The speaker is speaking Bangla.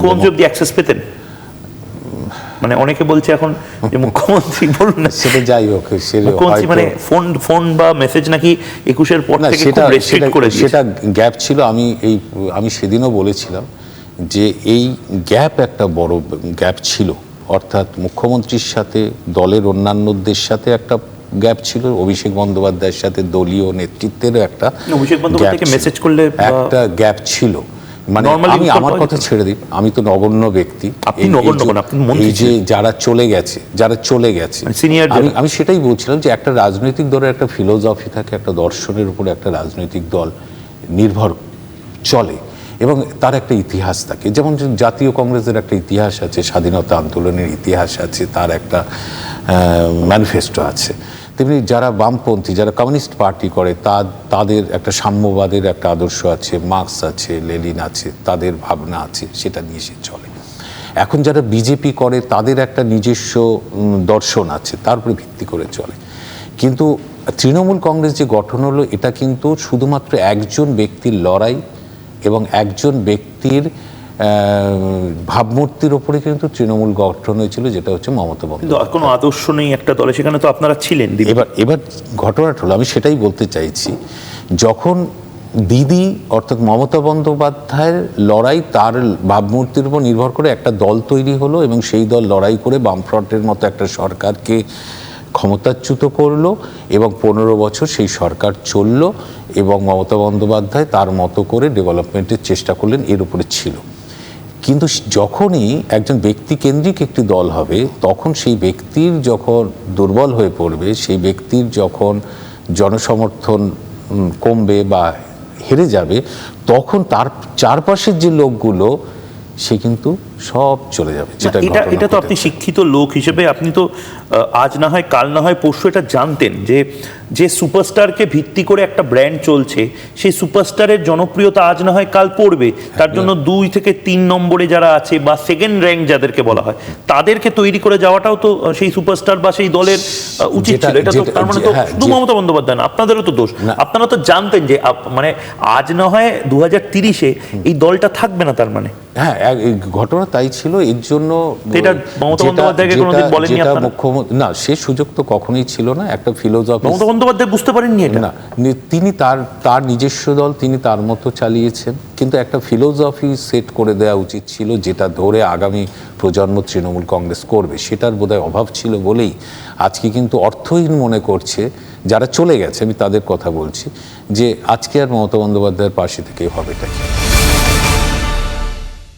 মুখ্যমন্ত্রী অব্দি অ্যাক্সেস পেতেন? মানে অনেকে বলছে এখন যে মুখ্যমন্ত্রী বলুন না, সেটা যাই হোক, মুখ্যমন্ত্রী মানে ফোন বা মেসেজ নাকি 21-এর পর থেকে খুব রেস্ট্রিক্ট করে দিয়েছে। সেটা গ্যাপ ছিল। আমি সেদিনও বলেছিলাম যে এই গ্যাপ একটা বড় গ্যাপ ছিল, অর্থাৎ মুখ্যমন্ত্রীর সাথে দলের অন্যান্যদের সাথে একটা গ্যাপ ছিল, অভিষেক বন্দ্যোপাধ্যায়ের সাথে দলীয় নেতৃত্বেরও একটা অভিষেক বন্দ্যোপাধ্যায়কে মেসেজ করলে একটা গ্যাপ ছিল। মানে আমি আমার কথা ছেড়ে দিই, আমি তো নগণ্য ব্যক্তি। এই যে যারা চলে গেছে আমি সেটাই বলছিলাম যে একটা রাজনৈতিক দলের একটা ফিলোসফি থাকে, একটা দর্শনের উপরে একটা রাজনৈতিক দল নির্ভর চলে এবং তার একটা ইতিহাস থাকে। যেমন জাতীয় কংগ্রেসের একটা ইতিহাস আছে, স্বাধীনতা আন্দোলনের ইতিহাস আছে, তার একটা ম্যানিফেস্টো আছে। তেমনি যারা বামপন্থী, যারা কমিউনিস্ট পার্টি করে তাদের একটা সাম্যবাদের একটা আদর্শ আছে, মার্কস আছে, লেনিন আছে, তাদের ভাবনা আছে, সেটা নিয়ে সে চলে। এখন যারা বিজেপি করে তাদের একটা নিজস্ব দর্শন আছে, তার উপরে ভিত্তি করে চলে। কিন্তু তৃণমূল কংগ্রেস যে গঠন হলো, এটা কিন্তু শুধুমাত্র একজন ব্যক্তির লড়াই এবং একজন ব্যক্তির ভাবমূর্তির ওপরে কিন্তু তৃণমূল গঠন হয়েছিল, যেটা হচ্ছে মমতা বন্দ্যোপাধ্যায়। কোনো আদর্শ নেই একটা দলে, সেখানে তো আপনারা ছিলেন। এবার ঘটনাটা হলো, আমি সেটাই বলতে চাইছি, যখন দিদি অর্থাৎ মমতা বন্দ্যোপাধ্যায়ের লড়াই তার ভাবমূর্তির উপর নির্ভর করে একটা দল তৈরি হলো এবং সেই দল লড়াই করে বামফ্রন্টের মতো একটা সরকারকে ক্ষমতাচ্যুত করলো এবং 15 বছর সেই সরকার চলল এবং মমতা বন্দ্যোপাধ্যায় তার মতো করে ডেভেলপমেন্টের চেষ্টা করলেন, এর উপরে ছিল। কিন্তু যখনই একজন ব্যক্তি কেন্দ্রিক একটি দল হবে, তখন সেই ব্যক্তির যখন দুর্বল হয়ে পড়বে, সেই ব্যক্তির যখন জনসমর্থন কমবে বা হেরে যাবে, তখন তার চারপাশের যে লোকগুলো সে কিন্তু সব চলে যাবে। এটা তো আপনি শিক্ষিত লোক হিসেবে আপনি তো আজ না হয় কাল না হয় পরশু এটা জানতেন যে সুপারস্টারকে ভিত্তি করে একটা ব্র্যান্ড চলছে, সেই সুপারস্টারের জনপ্রিয়তা আজ না হয় কাল পড়বে। তার জন্য 2 থেকে 3 নম্বরে যারা আছে বা সেকেন্ড র্যাঙ্ক যাদেরকে বলা হয়, তাদেরকে তৈরি করে যাওয়াটাও তো সেই সুপারস্টার বা সেই দলের উচিত ছিল। এটা তো তার মানে তো শুধু মমতা বন্দ্যোপাধ্যায় না, আপনাদেরও তো দোষ। আপনারা তো জানতেন যে মানে আজ না হয় 2030-এ এই দলটা থাকবে না, তার মানে হ্যাঁ, ঘটনা তাই ছিল। এর জন্য মুখ্যমন্ত্রী না, সে সুযোগ তো কখনোই ছিল না। একটা ফিলোসফি মমতা বন্দ্যোপাধ্যায় বুঝতে পারেননি এটা না, তিনি তার নিজস্ব দল তিনি তার মতো চালিয়েছেন, কিন্তু একটা ফিলোসফি সেট করে দেওয়া উচিত ছিল, যেটা ধরে আগামী প্রজন্ম তৃণমূল কংগ্রেস করবে। সেটার বোধহয় অভাব ছিল বলেই আজকে কিন্তু অর্থহীন মনে করছে যারা চলে গেছে, আমি তাদের কথা বলছি, যে আজকে আর মমতা বন্দ্যোপাধ্যায়ের পাশে থেকে হবেটা কি।